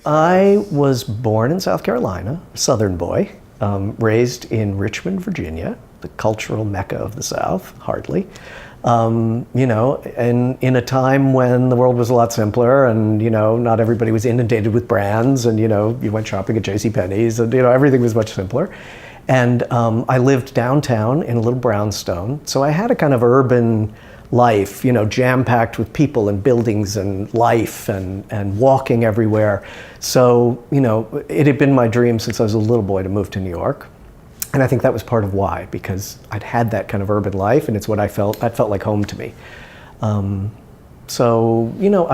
I was born in South Carolina, Southern boy, raised in Richmond, Virginia, the cultural mecca of the South, hardly. And in a time when the world was a lot simpler and, not everybody was inundated with brands and, you went shopping at JCPenney's and, everything was much simpler. And I lived downtown in a little brownstone. So I had a kind of urban life, jam-packed with people and buildings and life and walking everywhere. So, it had been my dream since I was a little boy to move to New York. And I think that was part of why, because I'd had that kind of urban life and it's what that felt like home to me. I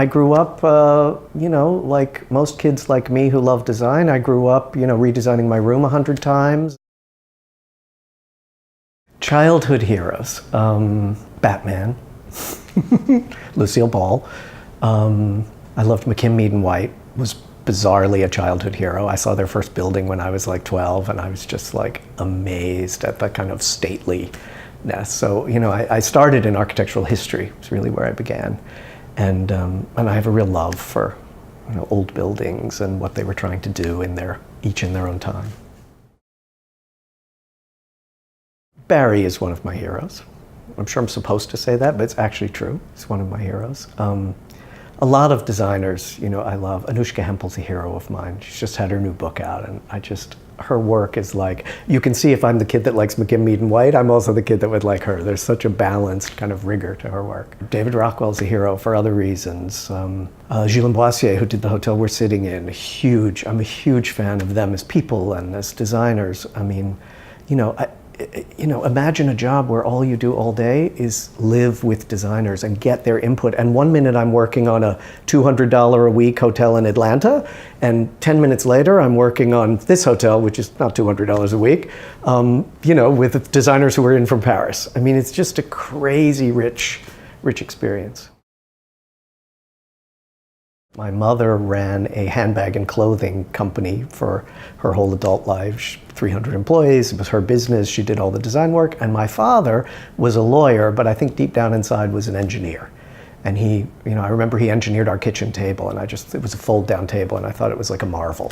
grew up, like most kids like me who love design, I grew up, redesigning my room 100 times. Childhood heroes, Batman, Lucille Ball. I loved McKim, Mead and White, was bizarrely a childhood hero. I saw their first building when I was like 12 and I was just like amazed at the kind of stateliness. So, I started in architectural history. It's really where I began. And I have a real love for, old buildings and what they were trying to do each in their own time. Barry is one of my heroes. I'm sure I'm supposed to say that, but it's actually true. He's one of my heroes. A lot of designers, I love. Anushka Hempel's a hero of mine. She's just had her new book out, and her work is like, you can see if I'm the kid that likes McKim, Mead and White, I'm also the kid that would like her. There's such a balanced kind of rigor to her work. David Rockwell's a hero for other reasons. Gilles Boissier, who did the hotel we're sitting in, I'm a huge fan of them as people and as designers. I mean, imagine a job where all you do all day is live with designers and get their input. And 1 minute I'm working on a $200 a week hotel in Atlanta, and 10 minutes later I'm working on this hotel, which is not $200 a week, with designers who are in from Paris. I mean, it's just a crazy rich experience. My mother ran a handbag and clothing company for her whole adult life. 300 employees, it was her business, she did all the design work. And my father was a lawyer, but I think deep down inside was an engineer. And I remember he engineered our kitchen table, and it was a fold down table, and I thought it was like a marvel.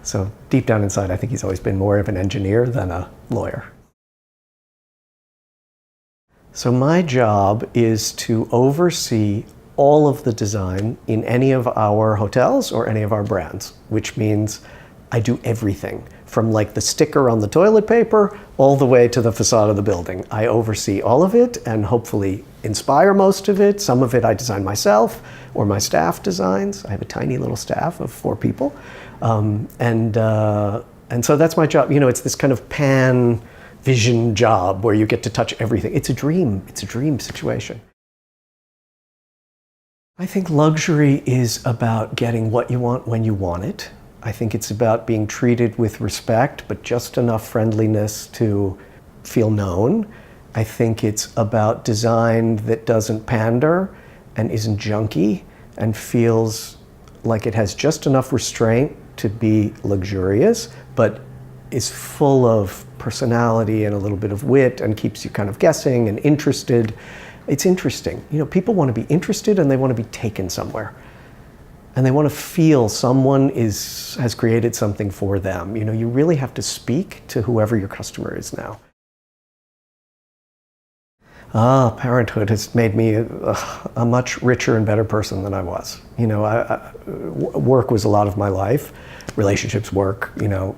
So deep down inside, I think he's always been more of an engineer than a lawyer. So my job is to oversee all of the design in any of our hotels or any of our brands, which means I do everything from like the sticker on the toilet paper all the way to the facade of the building. I oversee all of it and hopefully inspire most of it. Some of it I design myself or my staff designs. I have a tiny little staff of 4 people. And so that's my job. It's this kind of pan vision job where you get to touch everything. It's a dream situation. I think luxury is about getting what you want when you want it. I think it's about being treated with respect, but just enough friendliness to feel known. I think it's about design that doesn't pander and isn't junky and feels like it has just enough restraint to be luxurious, but is full of personality and a little bit of wit and keeps you kind of guessing and interested. It's interesting. People want to be interested and they want to be taken somewhere. And they want to feel someone has created something for them. You really have to speak to whoever your customer is now. Parenthood has made me a much richer and better person than I was. Work was a lot of my life, relationships, work,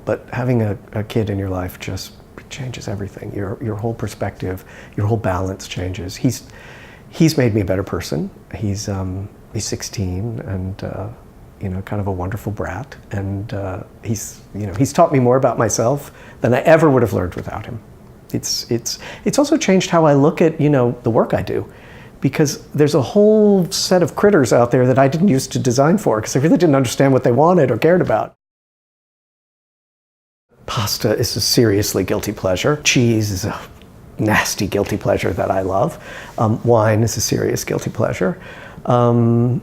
but having a kid in your life just changes everything. Your whole perspective, your whole balance changes. He's made me a better person. He's 16 and kind of a wonderful brat, and he's taught me more about myself than I ever would have learned without him. It's also changed how I look at the work I do, because there's a whole set of critters out there that I didn't used to design for because I really didn't understand what they wanted or cared about. Pasta is a seriously guilty pleasure. Cheese is a nasty guilty pleasure that I love. Wine is a serious guilty pleasure. Getting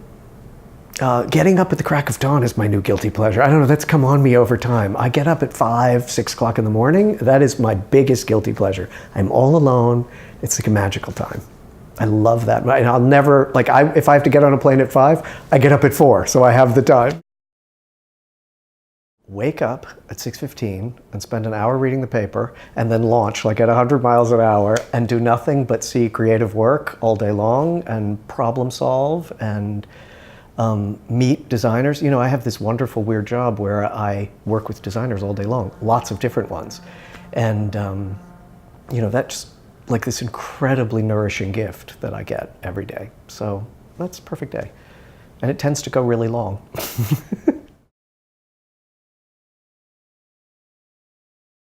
up at the crack of dawn is my new guilty pleasure. I don't know, that's come on me over time. I get up at 5, 6 o'clock in the morning. That is my biggest guilty pleasure. I'm all alone. It's like a magical time. I love that. I'll never, if I have to get on a plane at 5, I get up at 4, so I have the time. wake up at 6:15 and spend an hour reading the paper, and then launch like at 100 miles an hour and do nothing but see creative work all day long and problem solve and meet designers. You know, I have this wonderful weird job where I work with designers all day long, lots of different ones. And you know, that's like this incredibly nourishing gift that I get every day. So that's a perfect day. And it tends to go really long.